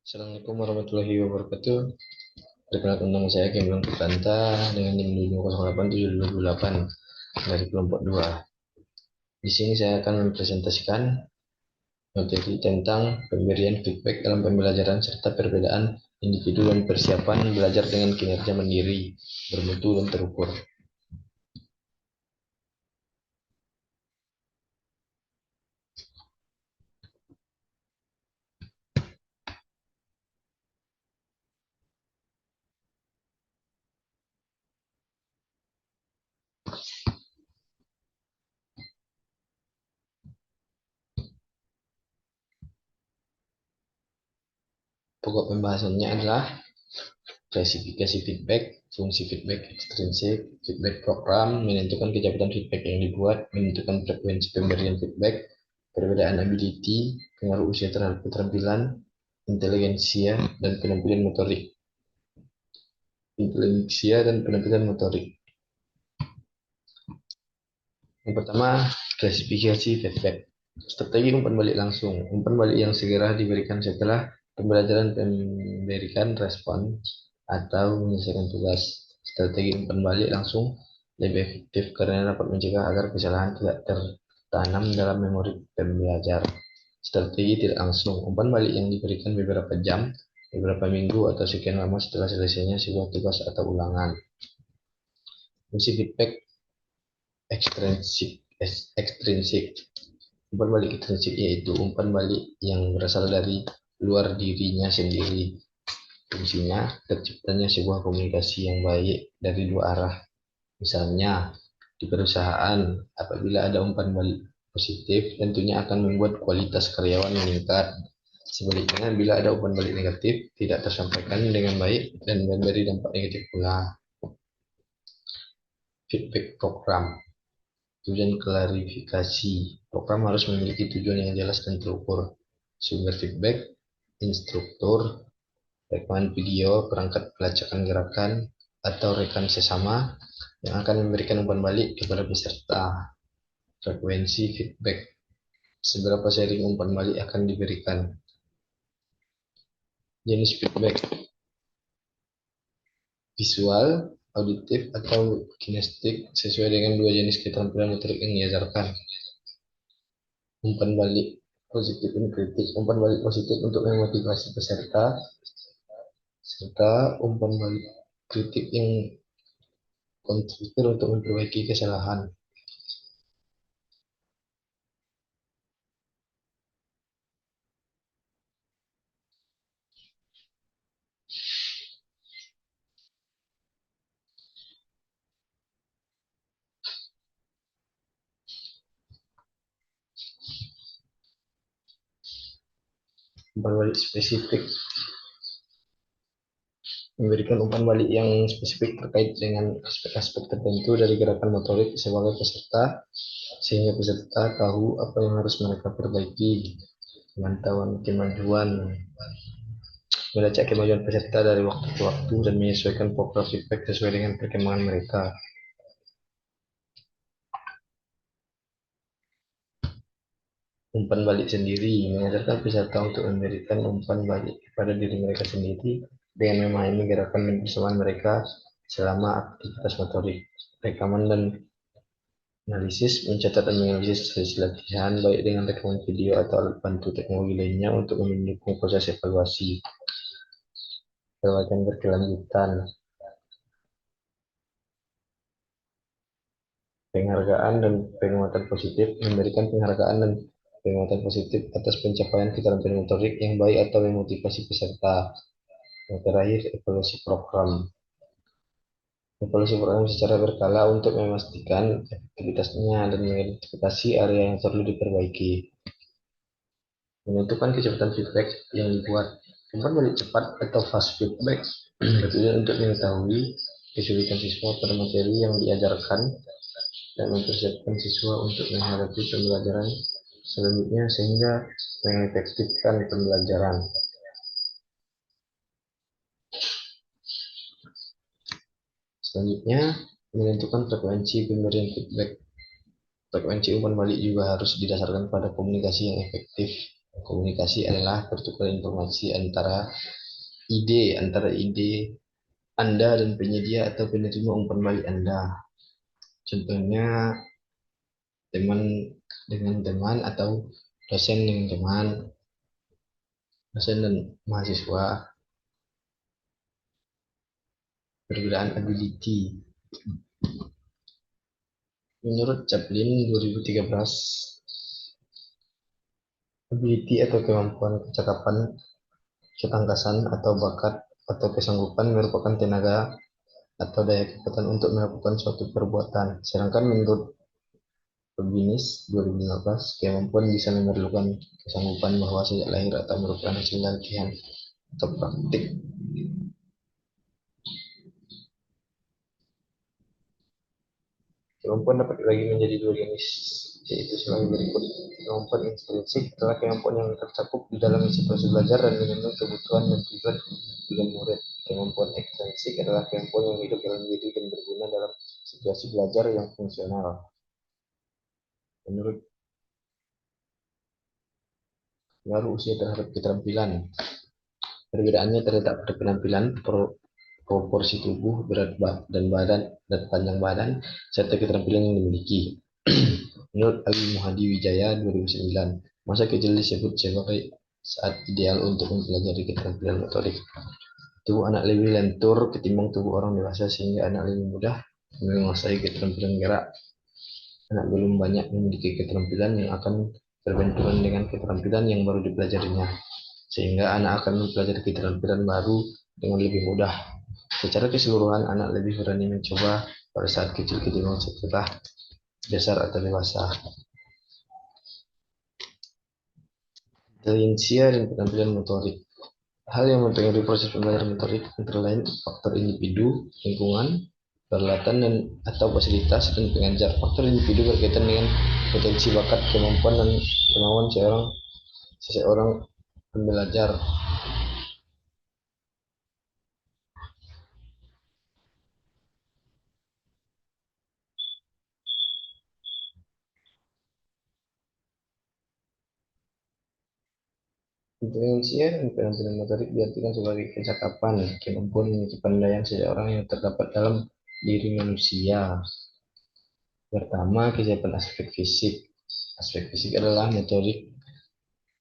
Assalamualaikum warahmatullahi wabarakatuh. Perkenalkan nama saya Kemlang Putranta dengan NIM 5087228 dari kelompok 2. Di sini saya akan mempresentasikan materi tentang pemberian feedback dalam pembelajaran serta perbedaan individu dan persiapan belajar dengan kinerja mandiri, bermutu dan terukur. Pokok pembahasannya adalah klasifikasi feedback, fungsi feedback ekstrinsik, feedback program, menentukan kecepatan feedback yang dibuat, menentukan frekuensi pemberian feedback, perbedaan ability, pengaruh usia terhadap keterampilan, inteligensia, dan penampilan motorik. Yang pertama, klasifikasi feedback. Strategi umpan balik langsung. Umpan balik yang segera diberikan setelah pembelajaran dan memberikan respon atau menyelesaikan tugas. Strategi umpan balik langsung lebih efektif karena dapat mencegah agar kesalahan tidak tertanam dalam memori pembelajar. Strategi tidak langsung. Umpan balik yang diberikan beberapa jam, beberapa minggu, atau sekian lama setelah selesainya sebuah tugas atau ulangan. Fungsi feedback ekstrinsik. Umpan balik ekstrinsik yaitu umpan balik yang berasal dari luar dirinya sendiri. Fungsinya terciptanya sebuah komunikasi yang baik dari dua arah. Misalnya, di perusahaan, apabila ada umpan balik positif, tentunya akan membuat kualitas karyawan meningkat. Sebaliknya, bila ada umpan balik negatif, tidak tersampaikan dengan baik dan memberi dampak negatif pula. Feedback program. Tujuan klarifikasi. Program harus memiliki tujuan yang jelas dan terukur. Sumber feedback, instruktur, rekaman video, perangkat pelacakan gerakan, atau rekan sesama yang akan memberikan umpan balik kepada peserta. Frekuensi feedback. Seberapa sering umpan balik akan diberikan. Jenis feedback. Visual, auditif, atau kinestik sesuai dengan dua jenis keterampilan motorik yang diajarkan. Umpan balik positif dan kritik. Umpan balik positif untuk memotivasi peserta, serta umpan balik kritik yang konstruktif untuk memperbaiki kesalahan. Umpan balik spesifik. Memberikan umpan balik yang spesifik terkait dengan aspek-aspek tertentu dari gerakan motorik sebagai peserta, sehingga peserta tahu apa yang harus mereka perbaiki. Pemantauan kemajuan. Melacak kemajuan peserta dari waktu ke waktu dan menyesuaikan program feedback sesuai dengan perkembangan mereka. Umpan balik sendiri mengajarkan peserta untuk memberikan umpan balik kepada diri mereka sendiri dengan memahami gerakan dan persamaan mereka selama aktivitas motorik. Rekaman dan analisis, mencatat dan menganalisis hasil latihan baik dengan rekaman video atau alat bantu teknologi lainnya untuk mendukung proses evaluasi. Perbaikan berkelanjutan. Penghargaan dan penguatan positif. Memberikan penghargaan dan penguatan positif atas pencapaian keterampilan motorik yang baik atau memotivasi peserta. Yang terakhir, evaluasi program. Evaluasi program secara berkala untuk memastikan efektivitasnya dan mengidentifikasi area yang perlu diperbaiki. Menentukan kecepatan feedback yang dibuat. Umpan balik cepat atau fast feedback bertujuan untuk mengetahui kesulitan siswa pada materi yang diajarkan dan mempersiapkan siswa untuk menghadapi pembelajaran selanjutnya sehingga mengefektifkan pembelajaran. Selanjutnya, menentukan frekuensi pemberian feedback. Frekuensi umpan balik juga harus didasarkan pada komunikasi yang efektif Komunikasi adalah pertukaran informasi antara ide Anda dan penyedia atau penerima umpan balik Anda. Contohnya teman dengan teman atau dosen dengan teman, dosen dan mahasiswa. Perbedaan ability. Menurut Chaplin 2013, ability atau kemampuan kecakapan, ketangkasan atau bakat atau kesanggupan merupakan tenaga atau daya kekuatan untuk melakukan suatu perbuatan. Sedangkan menurut Robinis 2015, kemampuan bisa memerlukan kesanggupan bahwa sejak lahir atau merupakan hasil latihan atau praktik. Kemampuan dapat dibagi menjadi dua jenis, yaitu sebagai berikut. Kemampuan intrinsik adalah kemampuan yang tercakup di dalam situasi belajar dan memenuhi kebutuhan dan tujuan tujuan murid. Kemampuan ekstrinsik adalah kemampuan yang hidup dalam diri dan berguna dalam situasi belajar yang fungsional. Menurut pengaruh usia terhadap keterampilan, perbedaannya terletak pada penampilan, proporsi tubuh, berat dan badan, dan panjang badan, serta keterampilan yang dimiliki. Menurut Ali Muhadi Wijaya 2009, masa kecil disebut sebagai saat ideal untuk mempelajari keterampilan motorik. Tubuh anak lebih lentur ketimbang tubuh orang dewasa sehingga anak lebih mudah menguasai keterampilan gerak. Anak belum banyak memiliki keterampilan yang akan berbenturan dengan keterampilan yang baru dipelajarinya, sehingga anak akan mempelajari keterampilan baru dengan lebih mudah. Secara keseluruhan, anak lebih berani mencoba pada saat kecil ketimbang setelah besar atau dewasa. Intelijensia dan keterampilan motorik. Hal yang mempengaruhi proses pembelajaran motorik antara lain faktor individu, lingkungan, peralatan dan atau fasilitas dan pengajar. Faktor individu berkaitan dengan potensi, bakat, kemampuan dan kemauan seseorang pembelajar. Intelijensia dan keterampilan motorik diartikan sebagai kecakapan, kemampuan dan kepandaian seseorang yang terdapat dalam diri manusia. Pertama, kesiapan aspek fisik. Aspek fisik adalah motorik.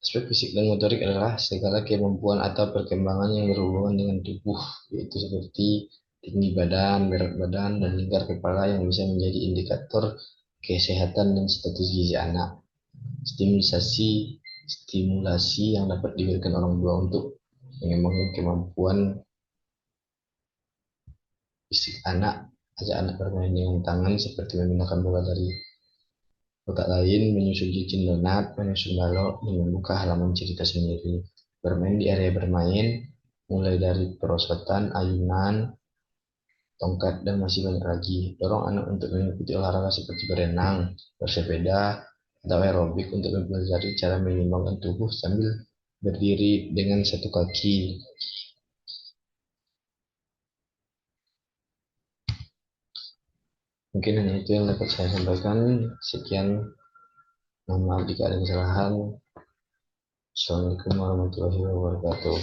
Aspek fisik dan motorik adalah segala kemampuan atau perkembangan yang berhubungan dengan tubuh, yaitu seperti tinggi badan, berat badan, dan lingkar kepala yang bisa menjadi indikator kesehatan dan status gizi anak. Stimulasi yang dapat diberikan orang tua untuk mengembangkan kemampuan fisik anak, ajak anak bermain dengan tangan seperti memindahkan bola dari kotak lain, menyusun cincin donat, menyusun balok, dan membuka halaman cerita sendiri. Bermain di area bermain, mulai dari perosotan, ayunan, tongkat, dan masih banyak lagi. Dorong anak untuk mengikuti olahraga seperti berenang, bersepeda, atau aerobik untuk mempelajari cara menyeimbangkan tubuh sambil berdiri dengan satu kaki. Mungkin hanya itu yang dapat saya sampaikan. Sekian, mohon maaf jika ada kesalahan. Assalamualaikum warahmatullahi wabarakatuh.